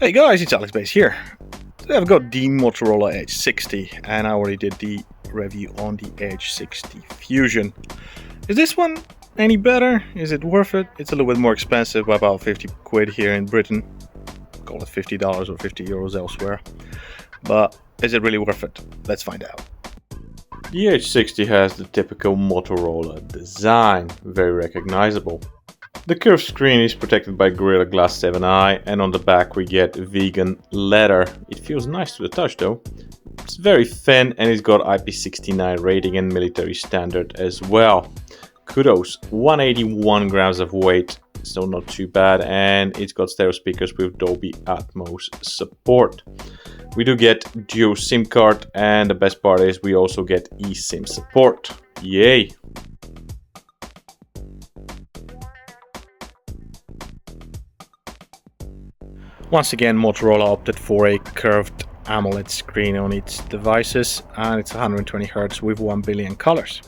Hey guys, it's Alex Base here. Today I've got the Motorola Edge 60 and I already did the review on the Edge 60 Fusion. Is this one any better? Is it worth it? It's a little bit more expensive by about 50 quid here in Britain. Call it $50 or 50 euros elsewhere. But is it really worth it? Let's find out. The Edge 60 has the typical Motorola design, very recognizable. The curved screen is protected by Gorilla Glass 7i, and on the back we get vegan leather. It feels nice to the touch though. It's very thin and it's got IP69 rating and military standard as well. Kudos, 181 grams of weight, so not too bad, and it's got stereo speakers with Dolby Atmos support. We do get dual SIM card, and the best part is we also get eSIM support. Yay! Once again, Motorola opted for a curved AMOLED screen on its devices, and it's 120Hz with 1 billion colors.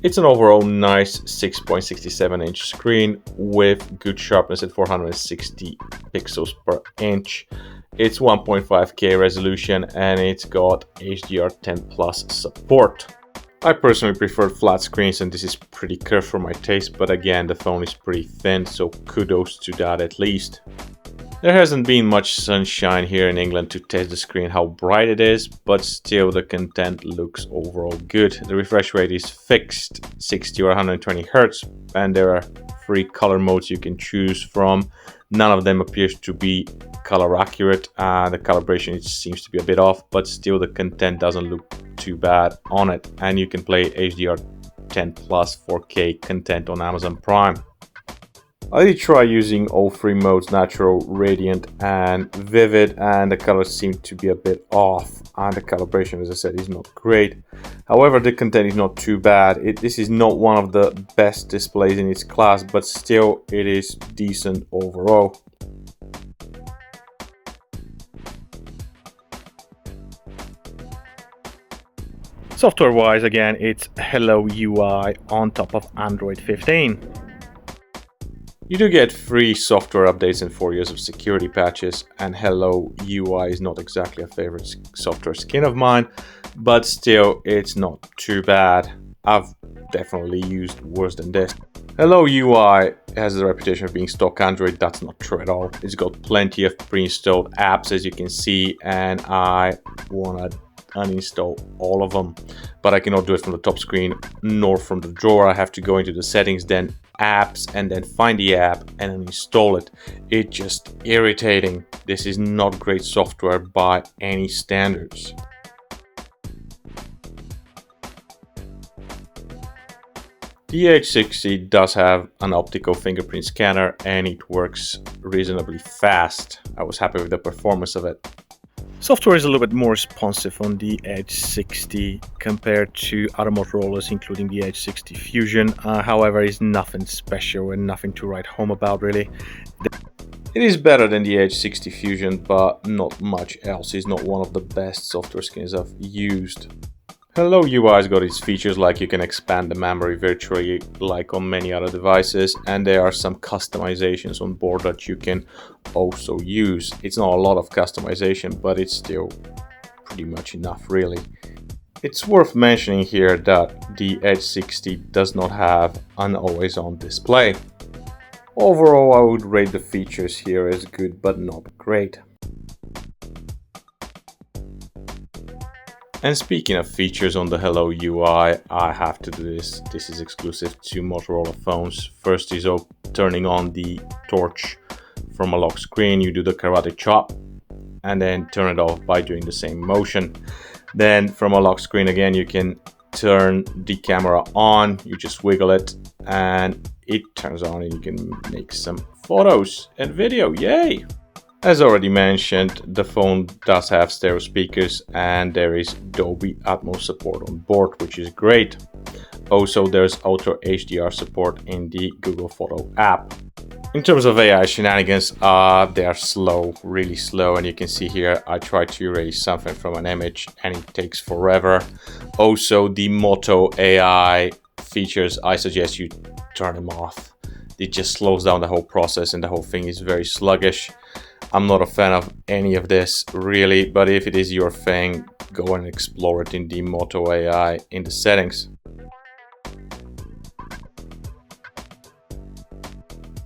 It's an overall nice 6.67-inch screen with good sharpness at 460 pixels per inch. It's 1.5K resolution and it's got HDR10 Plus support. I personally prefer flat screens and this is pretty curved for my taste, but again the phone is pretty thin, so kudos to that at least. There hasn't been much sunshine here in England to test the screen how bright it is, but still the content looks overall good. The refresh rate is fixed, 60 or 120 Hz, and there are 3 color modes you can choose from. None of them appears to be color accurate, the calibration seems to be a bit off, but still the content doesn't look too bad on it, and you can play HDR10 Plus 4K content on Amazon Prime. I did try using all 3 modes, natural, radiant and vivid, and the colors seem to be a bit off, and the calibration, as I said, is not great. However, the content is not too bad. This is not one of the best displays in its class, but still it is decent overall. Software wise, again, it's Hello UI on top of Android 15. You do get free software updates and 4 years of security patches, and Hello UI is not exactly a favorite software skin of mine, but still it's not too bad. I've definitely used worse than this. Hello UI has the reputation of being stock Android. That's not true at all. It's got plenty of pre-installed apps, as you can see, and I want to uninstall all of them, but I cannot do it from the top screen nor from the drawer. I have to go into the settings, then apps, and then find the app and uninstall it. It's just irritating. This is not great software by any standards. The Edge 60 does have an optical fingerprint scanner and it works reasonably fast. I was happy with the performance of it. Software is a little bit more responsive on the Edge 60 compared to other Motorola's, including the Edge 60 Fusion. However, it's nothing special and nothing to write home about really. It is better than the Edge 60 Fusion, but not much else. It's not one of the best software skins I've used. Hello UI's got its features, like you can expand the memory virtually like on many other devices, and there are some customizations on board that you can also use. It's not a lot of customization, but it's still pretty much enough really. It's worth mentioning here that the Edge 60 does not have an always on display. Overall, I would rate the features here as good but not great. And speaking of features on the Hello UI, I have to do this. This is exclusive to Motorola phones. First is turning on the torch from a lock screen. You do the karate chop and then turn it off by doing the same motion. Then from a lock screen again, you can turn the camera on. You just wiggle it and it turns on and you can make some photos and video. Yay! As already mentioned, the phone does have stereo speakers and there is Dolby Atmos support on board, which is great. Also, there's Ultra HDR support in the Google Photo app. In terms of AI shenanigans, they are slow, really slow, and you can see here I try to erase something from an image and it takes forever. Also, the Moto AI features, I suggest you turn them off. It just slows down the whole process and the whole thing is very sluggish. I'm not a fan of any of this really, but if it is your thing, go and explore it in the Moto AI in the settings.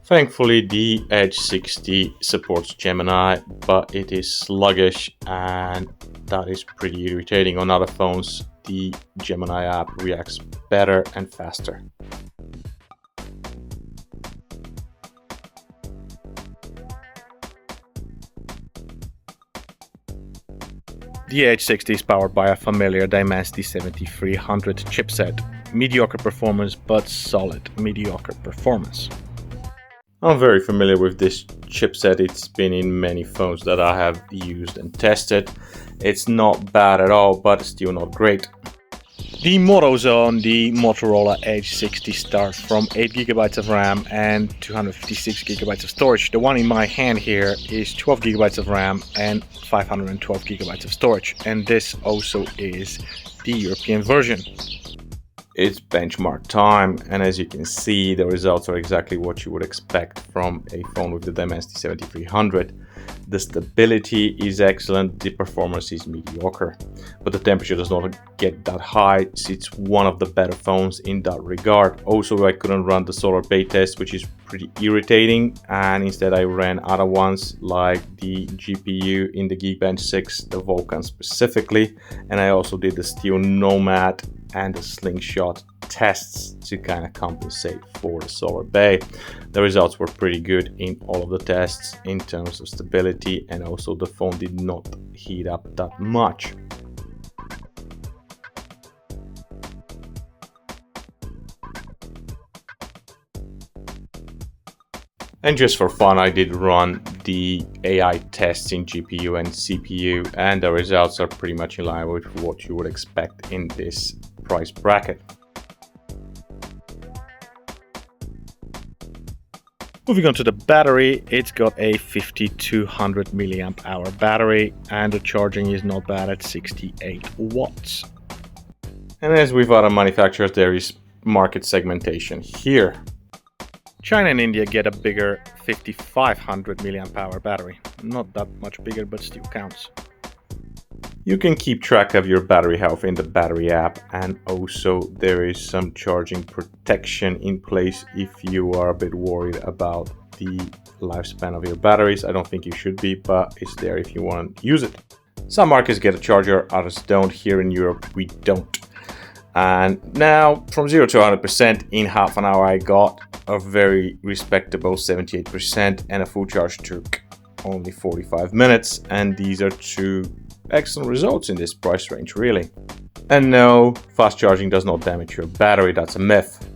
Thankfully, the Edge 60 supports Gemini, but it is sluggish, and that is pretty irritating. On other phones, the Gemini app reacts better and faster. The Edge 60 is powered by a familiar Dimensity 7300 chipset. Mediocre performance, but solid mediocre performance. I'm very familiar with this chipset. It's been in many phones that I have used and tested. It's not bad at all, but still not great. The models on the Motorola Edge 60 start from 8GB of RAM and 256GB of storage. The one in my hand here is 12GB of RAM and 512GB of storage, and this also is the European version. It's benchmark time, and as you can see, the results are exactly what you would expect from a phone with the Dimensity 7300. The stability is excellent, the performance is mediocre, but the temperature does not get that high, so it's one of the better phones in that regard. Also, I couldn't run the Solar Bay test, which is pretty irritating, and instead I ran other ones like the GPU in the Geekbench 6, the Vulkan specifically, and I also did the Steel Nomad and the Slingshot tests to kind of compensate for the Solar Bay. The results were pretty good in all of the tests in terms of stability, and also the phone did not heat up that much. And just for fun, I did run the AI tests in GPU and CPU, and the results are pretty much in line with what you would expect in this price bracket. Moving on to the battery, it's got a 5200 milliamp hour battery, and the charging is not bad at 68 watts. And as with other manufacturers, there is market segmentation here. China and India get a bigger 5500 milliamp hour battery. Not that much bigger, but still counts. You can keep track of your battery health in the battery app, and also there is some charging protection in place if you are a bit worried about the lifespan of your batteries. I don't think you should be, but it's there if you want to use it. Some markets get a charger, others don't. Here in Europe, we don't. And now from 0 to 100% in half an hour, I got a very respectable 78%, and a full charge took only 45 minutes. And these are two excellent results in this price range, really. And no, fast charging does not damage your battery, that's a myth.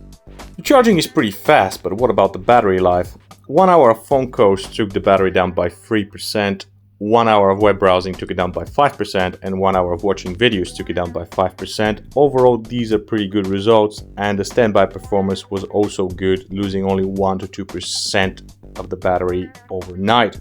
The charging is pretty fast, but what about the battery life? 1 hour of phone calls took the battery down by 3%, 1 hour of web browsing took it down by 5%, and 1 hour of watching videos took it down by 5%. Overall, these are pretty good results, and the standby performance was also good, losing only 1 to 2% of the battery overnight.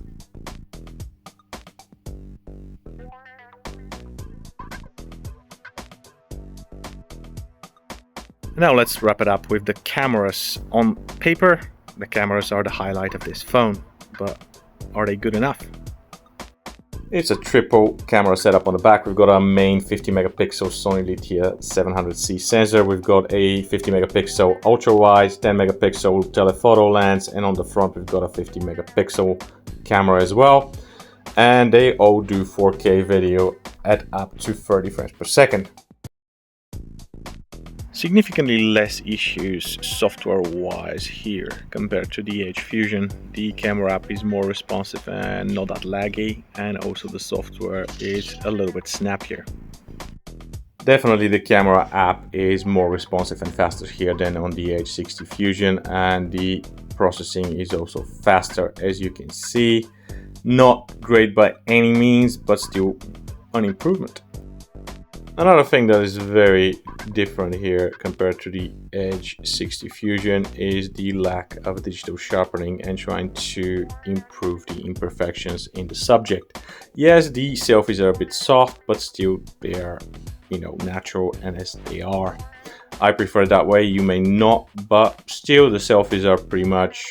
Now let's wrap it up with the cameras. On paper, the cameras are the highlight of this phone, but are they good enough? It's a triple camera setup on the back. We've got our main 50 megapixel Sony Lithia 700C sensor. We've got a 50 megapixel ultra wide, 10 megapixel telephoto lens, and on the front we've got a 50 megapixel camera as well. And they all do 4K video at up to 30 frames per second. Significantly less issues software-wise here compared to the Edge Fusion. The camera app is more responsive and not that laggy, and also the software is a little bit snappier. Definitely the camera app is more responsive and faster here than on the Edge 60 Fusion, and the processing is also faster, as you can see. Not great by any means, but still an improvement. Another thing that is very different here compared to the Edge 60 Fusion is the lack of digital sharpening and trying to improve the imperfections in the subject. Yes, the selfies are a bit soft, but still they are, natural and as they are. I prefer it that way, you may not, but still the selfies are pretty much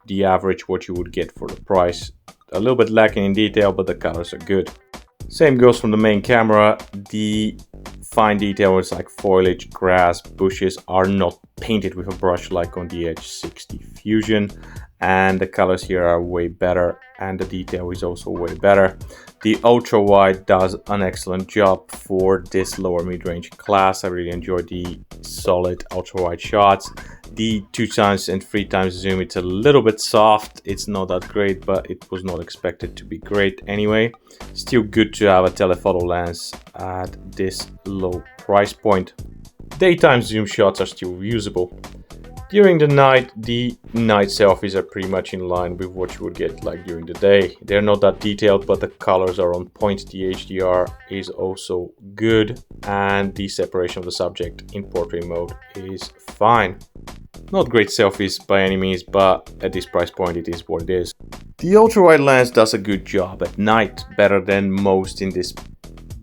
the average what you would get for the price A little bit lacking in detail, but the colors are good. Same goes from the main camera. The fine details like foliage, grass, bushes are not painted with a brush like on the Edge 60 Fusion, and the colors here are way better and the detail is also way better. The ultra wide does an excellent job for this lower mid-range class. I really enjoy the solid ultra wide shots. The 2x and 3x zoom, it's a little bit soft. It's not that great, but it was not expected to be great anyway. Still good to have a telephoto lens at this low price point. Daytime zoom shots are still usable. During the night, the night selfies are pretty much in line with what you would get like during the day. They're not that detailed, but the colors are on point. The HDR is also good, and the separation of the subject in portrait mode is fine. Not great selfies by any means, but at this price point it is what it is. The ultra-wide lens does a good job at night, better than most in this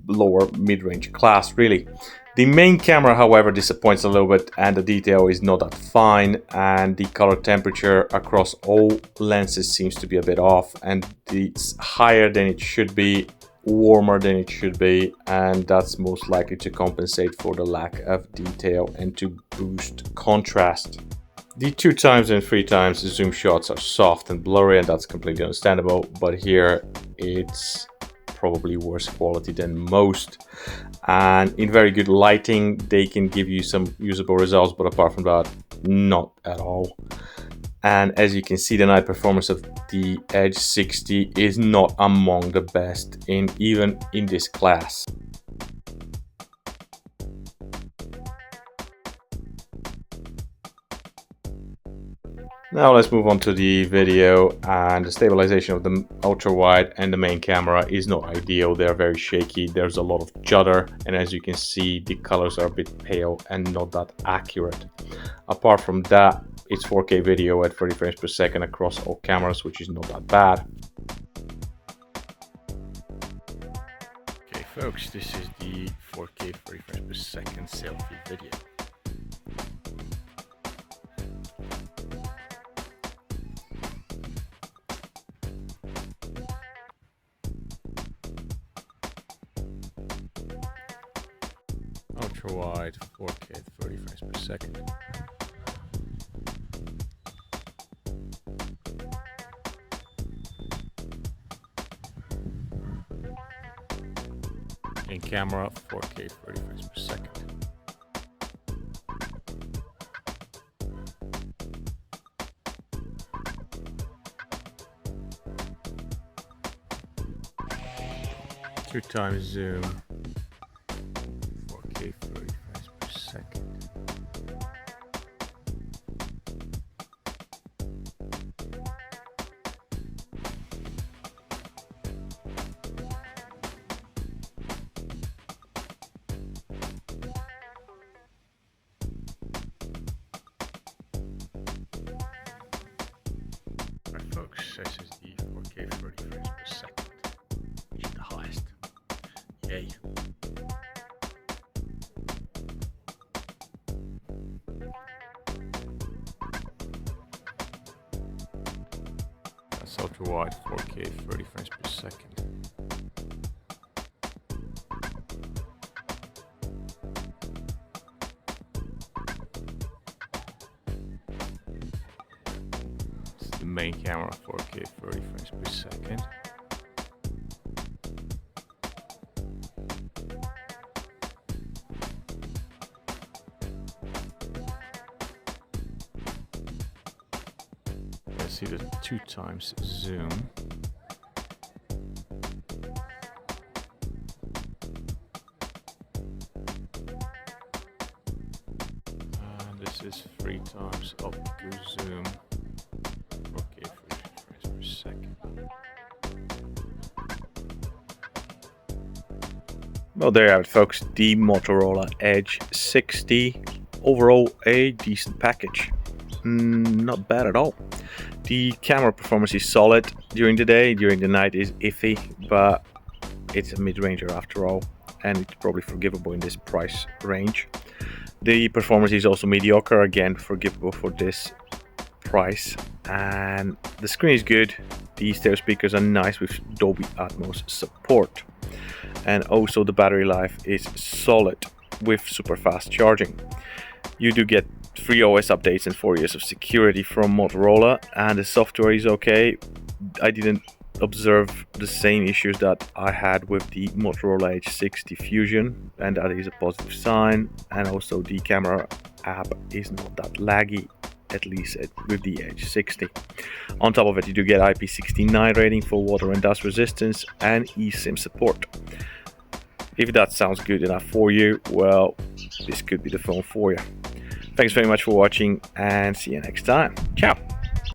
lower mid-range class really. The main camera, however, disappoints a little bit, and the detail is not that fine, and the color temperature across all lenses seems to be a bit off, and it's higher than it should be, warmer than it should be, and that's most likely to compensate for the lack of detail and to boost contrast. The 2x and 3x zoom shots are soft and blurry, and that's completely understandable, but here it's probably worse quality than most, and in very good lighting they can give you some usable results, but apart from that, not at all. And as you can see, the night performance of the Edge 60 is not among the best even in this class. Now let's move on to the video, and the stabilization of the ultra wide and the main camera is not ideal. They're very shaky, there's a lot of judder, and as you can see the colors are a bit pale and not that accurate. Apart from that, it's 4K video at 30 frames per second across all cameras, which is not that bad. Okay folks, this is the 4K 30 frames per second selfie video. Ultra wide 4K at 30 frames per second. In camera 4K 30 frames per second. Two times zoom. 4K 30 frames per second. Alright folks, this is the 4K 30 frames per second, which is the highest. Yay. That's ultra wide 4K 30 frames per second. It's the main camera 4K 30 frames per second. See the 2x zoom. And this is 3x optical zoom. Okay, 30 frames per second. Well, there you have it folks, the Motorola Edge 60. Overall a decent package. Not bad at all. The camera performance is solid during the day, during the night is iffy, but it's a mid-ranger after all, and it's probably forgivable in this price range. The performance is also mediocre, again forgivable for this price, and the screen is good, The stereo speakers are nice with Dolby Atmos support. And also the battery life is solid with super fast charging. You do get 3 OS updates and 4 years of security from Motorola, and the software is okay. I didn't observe the same issues that I had with the Motorola Edge 60 Fusion, and that is a positive sign. And also the camera app is not that laggy, at least with the Edge 60. On top of it, you do get IP69 rating for water and dust resistance and eSIM support. If that sounds good enough for you, well, this could be the phone for you. Thanks very much for watching, and see you next time. Ciao!